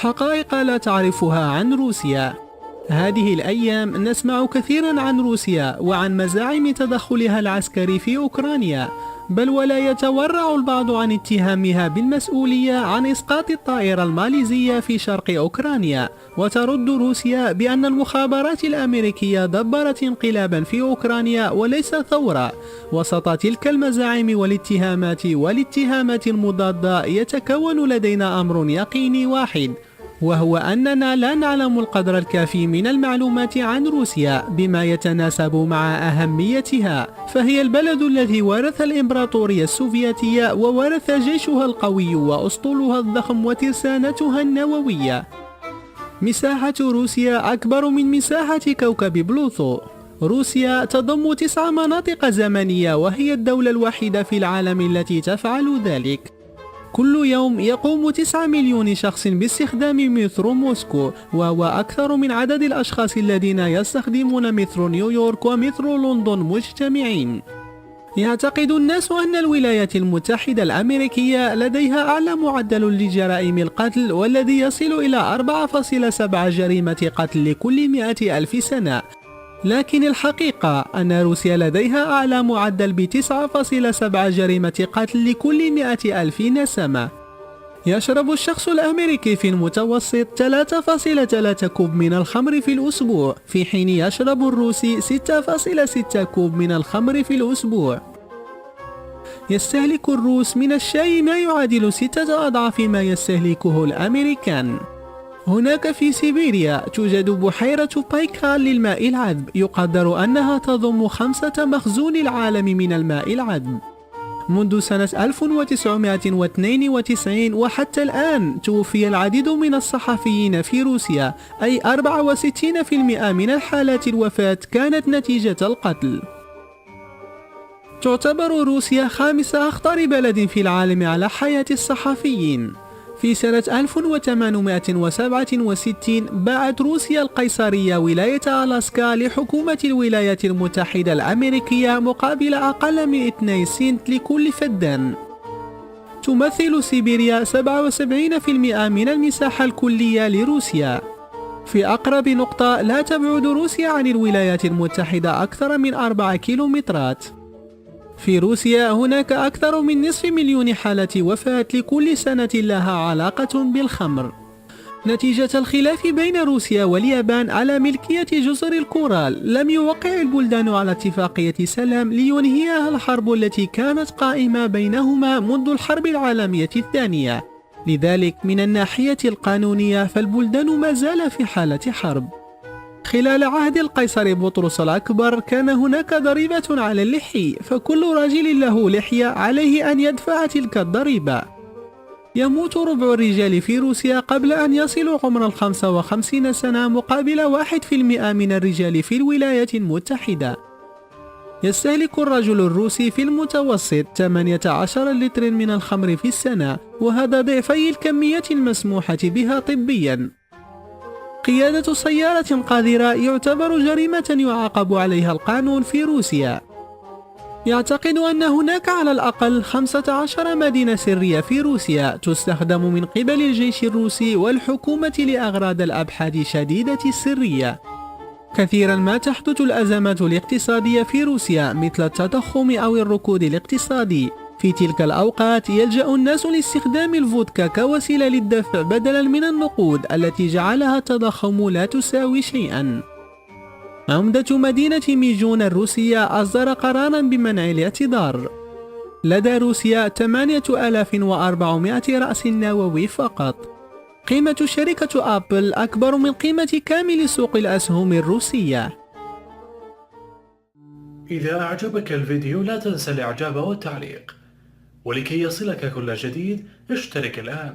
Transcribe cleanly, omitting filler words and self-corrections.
حقائق لا تعرفها عن روسيا. هذه الأيام نسمع كثيرا عن روسيا وعن مزاعم تدخلها العسكري في أوكرانيا، بل ولا يتورع البعض عن اتهامها بالمسؤولية عن إسقاط الطائرة الماليزية في شرق أوكرانيا، وترد روسيا بأن المخابرات الأمريكية دبرت انقلابا في أوكرانيا وليس ثورة. وسط تلك المزاعم والاتهامات المضادة يتكون لدينا أمر يقيني واحد، وهو أننا لا نعلم القدر الكافي من المعلومات عن روسيا بما يتناسب مع أهميتها، فهي البلد الذي ورث الإمبراطورية السوفيتية وورث جيشها القوي وأسطولها الضخم وترسانتها النووية. مساحة روسيا أكبر من مساحة كوكب بلوتو. روسيا تضم 9 مناطق زمنية، وهي الدولة الوحيدة في العالم التي تفعل ذلك. كل يوم يقوم 9 مليون شخص باستخدام مترو موسكو، وهو أكثر من عدد الأشخاص الذين يستخدمون مترو نيويورك ومترو لندن مجتمعين. يعتقد الناس أن الولايات المتحدة الأمريكية لديها أعلى معدل لجرائم القتل، والذي يصل إلى 4.7 جريمة قتل لكل 100 ألف سنة، لكن الحقيقة أن روسيا لديها أعلى معدل ب9.7 جريمة قتل لكل 100 ألف نسمة. يشرب الشخص الأمريكي في المتوسط 3.3 كوب من الخمر في الأسبوع، في حين يشرب الروسي 6.6 كوب من الخمر في الأسبوع. يستهلك الروس من الشاي ما يعادل 6 أضعاف ما يستهلكه الأمريكان. هناك في سيبيريا توجد بحيرة بايكال للماء العذب، يقدر أنها تضم 5 مخزون العالم من الماء العذب. منذ سنة 1992 وحتى الآن توفي العديد من الصحفيين في روسيا، أي 64% من الحالات الوفاة كانت نتيجة القتل. تعتبر روسيا 5 أخطر بلد في العالم على حياة الصحفيين. في سنة 1867 باعت روسيا القيصرية ولاية ألاسكا لحكومة الولايات المتحدة الأمريكية مقابل أقل من 2 سنت لكل فدان. تمثل سيبيريا 77% من المساحة الكلية لروسيا. في أقرب نقطة لا تبعد روسيا عن الولايات المتحدة أكثر من 4 كيلومترات. في روسيا هناك أكثر من نصف مليون حالة وفاة لكل سنة لها علاقة بالخمر. نتيجة الخلاف بين روسيا واليابان على ملكية جزر الكورال، لم يوقع البلدان على اتفاقية سلام لينهيها الحرب التي كانت قائمة بينهما منذ الحرب العالمية الثانية. لذلك من الناحية القانونية فالبلدان ما زال في حالة حرب. خلال عهد القيصر بطرس الأكبر كان هناك ضريبة على اللحي، فكل رجل له لحية عليه أن يدفع تلك الضريبة. يموت ربع الرجال في روسيا قبل أن يصلوا عمر 55 سنة مقابل 1% من الرجال في الولايات المتحدة. يستهلك الرجل الروسي في المتوسط 18 لتر من الخمر في السنة، وهذا ضعفي الكمية المسموحة بها طبيا. قيادة سيارة قاذرة يعتبر جريمة يعاقب عليها القانون في روسيا. يعتقد أن هناك على الأقل 15 مدينة سرية في روسيا تستخدم من قبل الجيش الروسي والحكومة لأغراض الأبحاث شديدة السرية. كثيرا ما تحدث الأزمات الاقتصادية في روسيا مثل التضخم أو الركود الاقتصادي. في تلك الأوقات يلجأ الناس لاستخدام الفودكا كوسيلة للدفع بدلا من النقود التي جعلها التضخم لا تساوي شيئا. عمدة مدينة ميجون الروسية أصدر قرارا بمنع الاعتذار. لدى روسيا 8400 رأس نووي فقط. قيمة شركة أبل أكبر من قيمة كامل سوق الأسهم الروسية. إذا أعجبك الفيديو لا تنسى الإعجاب والتعليق، ولكي يصلك كل جديد اشترك الآن.